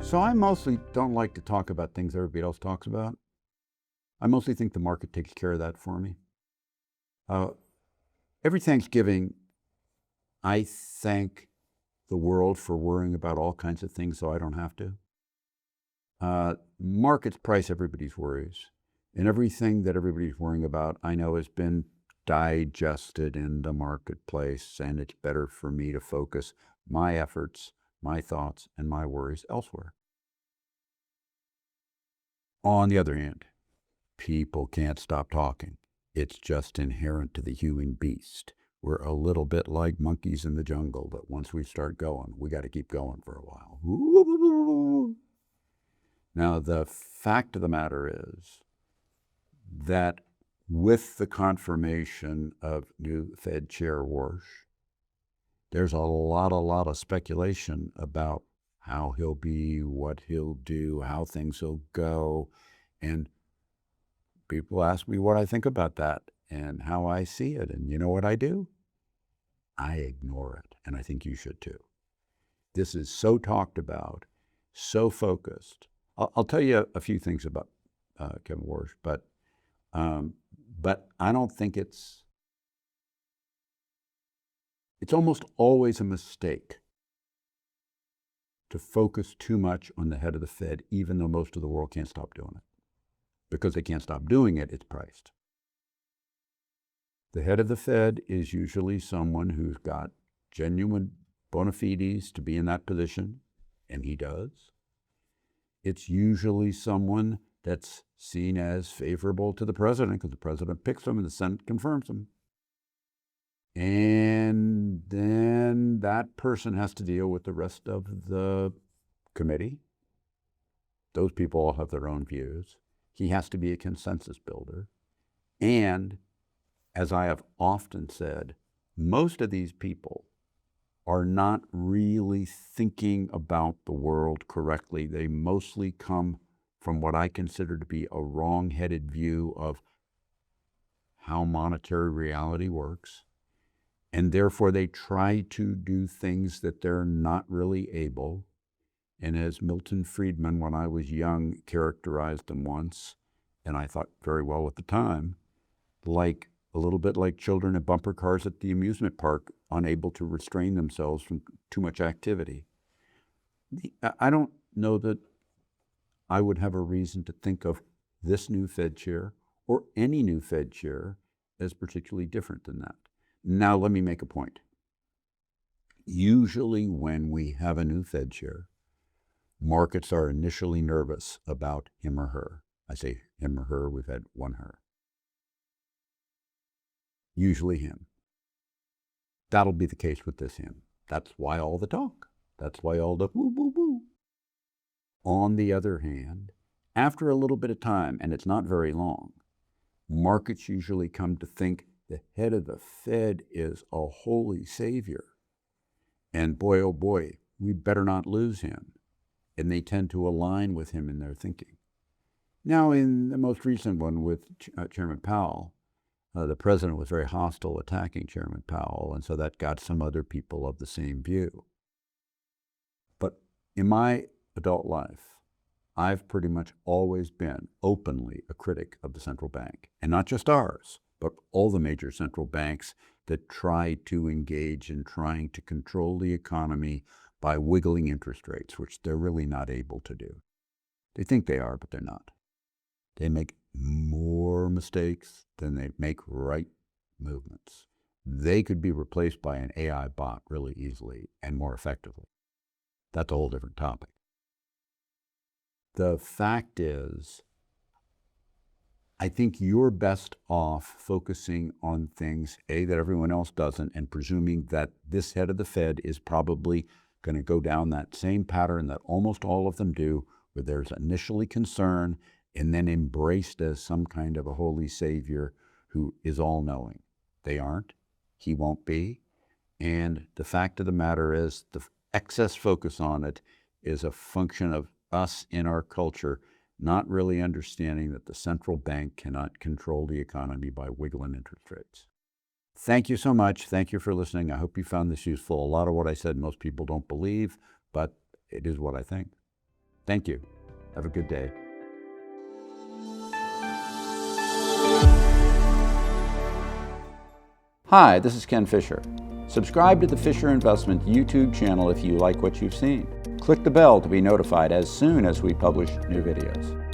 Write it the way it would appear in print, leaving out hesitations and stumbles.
So I mostly don't like to talk about things everybody else talks about. I mostly think the market takes care of that for me. Uh, every Thanksgiving, I thank the world for worrying about all kinds of things so I don't have to. Markets price everybody's worries, and everything that everybody's worrying about, I know, has been digested in the marketplace, and it's better for me to focus my efforts, my thoughts, and my worries elsewhere. On the other hand, people can't stop talking. It's just inherent to the human beast. We're a little bit like monkeys in the jungle, that once we start going, we got to keep going for a while. Now, the fact of the matter is that with the confirmation of new Fed Chair Warsh, there's a lot of speculation about how he'll be, what he'll do, how things will go. And people ask me what I think about that and how I see it. And you know what I do? I ignore it. And I think you should too. This is so talked about, so focused. I'll tell you a few things about Kevin Warsh, but I don't think it's almost always a mistake to focus too much on the head of the Fed, even though most of the world can't stop doing it. Because they can't stop doing it, it's priced. The head of the Fed is usually someone who's got genuine bona fides to be in that position, and he does. It's usually someone that's seen as favorable to the president because the president picks him and the Senate confirms him. And then that person has to deal with the rest of the committee. Those people all have their own views. He has to be a consensus builder. And as I have often said, most of these people are not really thinking about the world correctly. They mostly come from what I consider to be a wrong-headed view of how monetary reality works. And therefore they try to do things that they're not really able. And as Milton Friedman, when I was young, characterized them once, and I thought very well at the time, like a little bit like children in bumper cars at the amusement park, unable to restrain themselves from too much activity. I don't know that I would have a reason to think of this new Fed chair or any new Fed chair as particularly different than that. Now, let me make a point. Usually when we have a new Fed chair, markets are initially nervous about him or her. I say him or her, we've had one her. Usually him. That'll be the case with this him. That's why all the talk. That's why all the woo, woo, woo. On the other hand, after a little bit of time, and it's not very long, markets usually come to think the head of the Fed is a holy savior. And boy, oh boy, we better not lose him. And they tend to align with him in their thinking. Now, in the most recent one with Chairman Powell, the president was very hostile attacking Chairman Powell, and so that got some other people of the same view. But in my adult life, I've pretty much always been openly a critic of the central bank, and not just ours, but all the major central banks that try to engage in trying to control the economy by wiggling interest rates, which they're really not able to do. They think they are, but they're not. They make more mistakes than they make right movements. They could be replaced by an AI bot really easily and more effectively. That's a whole different topic. The fact is, I think you're best off focusing on things, A, that everyone else doesn't, and presuming that this head of the Fed is probably going to go down that same pattern that almost all of them do, where there's initially concern and then embraced as some kind of a holy savior who is all-knowing. They aren't. He won't be. And the fact of the matter is, the excess focus on it is a function of us in our culture not really understanding that the central bank cannot control the economy by wiggling interest rates. Thank you so much. Thank you for listening. I hope you found this useful. A lot of what I said most people don't believe, but it is what I think. Thank you. Have a good day. Hi, this is Ken Fisher. Subscribe to the Fisher Investment YouTube channel if you like what you've seen. Click the bell to be notified as soon as we publish new videos.